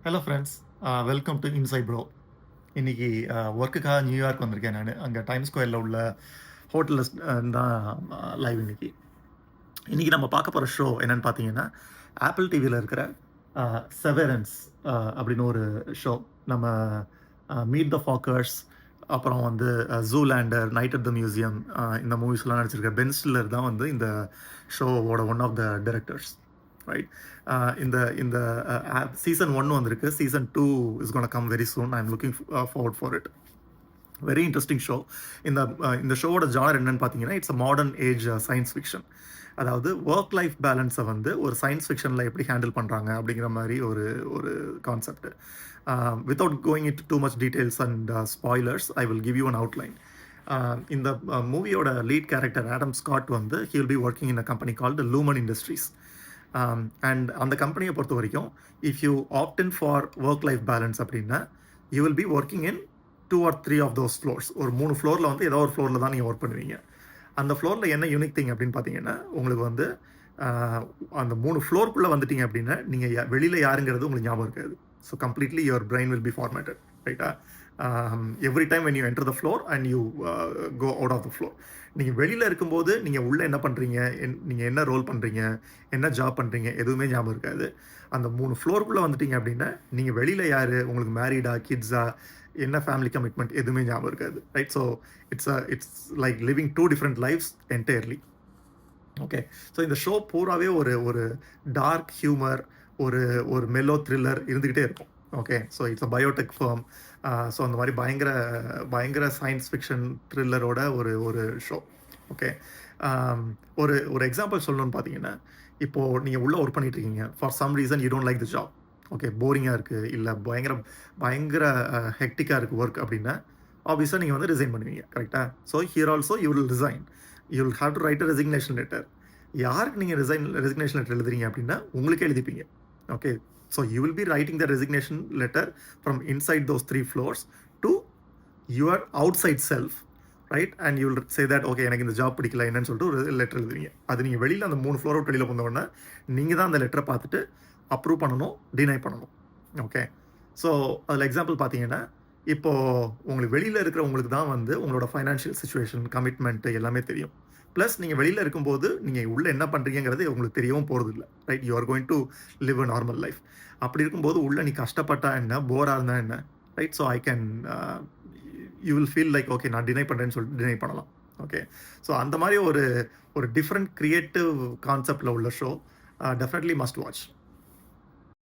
Hello friends, welcome to inside bro. இன்னைக்கு ஒர்க்குக்காக New York வந்திருக்கேன் நான். அங்கே டைம் ஸ்கொயரில் உள்ள ஹோட்டலில் தான் லைவ் இன்னைக்கு. இன்னைக்கு நம்ம பார்க்க போகிற ஷோ என்னன்னு பார்த்தீங்கன்னா, ஆப்பிள் டிவியில் இருக்கிற செவரன்ஸ் அப்படின்னு ஒரு ஷோ. நம்ம மீட் த ஃபாக்கர்ஸ், அப்புறம் வந்து Zoolander, night at the museum, இந்த மூவிஸ்லாம் நடிச்சிருக்க பென் ஸ்டில்லர் தான் வந்து இந்த ஷோவோட one of the directors, right? இந்த சீசன் 1 வந்திருக்கு. Season 2 is gonna come very soon. I am looking forward for it. Very interesting show. இந்த ஷோவோட ஜானர் என்னன்னு பார்த்தீங்கன்னா, it's a modern age science fiction. அதாவது ஒர்க் லைஃப் பேலன்ஸை வந்து ஒரு சயின்ஸ் ஃபிக்ஷனில் எப்படி ஹேண்டில் பண்ணுறாங்க அப்படிங்கிற மாதிரி ஒரு ஒரு concept. Without going it too much details and spoilers, I will give you an outline. இந்த மூவியோட லீட் கேரக்டர் ஆடம் ஸ்காட் வந்து he will be working in a company called Lumon Industries. And அந்த கம்பெனியை பொறுத்த வரைக்கும், if you opt in for work life balance அப்படின்னா, you will be working in 2 or 3 of those floors. ஒரு 3 ஃப்ளோரில் வந்து ஏதோ ஒரு ஃப்ளோரில் தான் நீங்கள் ஒர்க் பண்ணுவீங்க. அந்த ஃப்ளோரில் என்ன யூனிக் திங் அப்படின்னு பார்த்தீங்கன்னா, உங்களுக்கு வந்து அந்த 3 ஃப்ளோருக்குள்ளே வந்துட்டீங்க அப்படின்னா, நீங்கள் வெளியில் யாருங்கிறது உங்களுக்கு ஞாபகம் இருக்காது. So completely your brain will be formatted, ரைட்டா? Every time when you enter the floor and you go out of the floor. நீங்கள் வெளியில் இருக்கும்போது நீங்கள் உள்ளே என்ன பண்ணுறீங்க, நீங்கள் என்ன ரோல் பண்ணுறீங்க, என்ன ஜாப் பண்ணுறீங்க, எதுவுமே ஞாபகம் இருக்காது. அந்த 3 ஃப்ளோருக்குள்ளே வந்துட்டீங்க அப்படின்னா, நீங்கள் வெளியில் யார், உங்களுக்கு மேரீடா, கிட்ஸா, என்ன ஃபேமிலி கமிட்மெண்ட், எதுவுமே ஞாபகம் இருக்காது, right? So it's like living 2 different lives entirely. Okay. So இந்த ஷோ பூராவே ஒரு ஒரு டார்க் ஹியூமர், ஒரு ஒரு மெல்லோ த்ரில்லர் இருந்துக்கிட்டே இருக்கும். Okay. So it's a biotech firm. So அந்த மாதிரி பயங்கர பயங்கர சயின்ஸ் ஃபிக்ஷன் த்ரில்லரோட ஒரு ஒரு ஷோ. ஓகே. ஒரு ஒரு எக்ஸாம்பிள் சொல்லணும்னு பார்த்தீங்கன்னா, இப்போது நீங்கள் உள்ளே ஒர்க் பண்ணிட்டு இருக்கீங்க. For some reason you don't like the job. Okay. போரிங்காக இருக்குது, இல்லை பயங்கர பயங்கர ஹெக்டிக்காக இருக்குது ஒர்க் அப்படின்னா, ஆப்வியஸாக நீங்கள் வந்து ரிசைன் பண்ணுவீங்க, கரெக்டாக? So here also you will resign. You will have to write a resignation letter. யாருக்கு நீங்கள் ரெசிக்னேஷன் லெட்டர் எழுதுறீங்க அப்படின்னா, உங்களுக்கே எழுதிப்பீங்க. Okay. So you will be writing the resignation letter from inside those 3 floors to your outside self, right? And you will say that okay, எனக்கு இந்த job பிடிக்கல என்னன்னு சொல்லிட்டு ஒரு லெட்டர் எழுதுவீங்க. அது நீங்கள் வெளியில் அந்த 3 ஃப்ளோர் விட்டு வெளியில் போனோடனே நீங்கள் தான் அந்த லெட்டரை பார்த்துட்டு அப்ரூவ் பண்ணணும், டினை பண்ணணும். ஓகே. ஸோ அதில் எக்ஸாம்பிள் பார்த்தீங்கன்னா, இப்போது உங்களுக்கு வெளியில் இருக்கிற உங்களுக்கு தான் வந்து உங்களோட ஃபைனான்ஷியல் சிச்சுவேஷன், கமிட்மெண்ட்டு எல்லாமே தெரியும். ப்ளஸ் நீங்கள் வெளியில் இருக்கும்போது நீங்கள் உள்ளே என்ன பண்ணுறீங்கிறது உங்களுக்கு தெரியவும் போகிறதில்ல, right? You are going to live a normal life. அப்படி இருக்கும்போது உள்ளே நீ கஷ்டப்பட்டா என்ன, போராக இருந்தால் என்ன, right? So I can you will feel like okay, நான் டினை பண்ணுறேன்னு சொல்லிட்டு டினை பண்ணலாம். ஓகே. ஸோ அந்த மாதிரி ஒரு ஒரு டிஃப்ரெண்ட் கிரியேட்டிவ் கான்செப்டில் உள்ள ஷோ டெஃபினெட்லி மஸ்ட் வாட்ச்.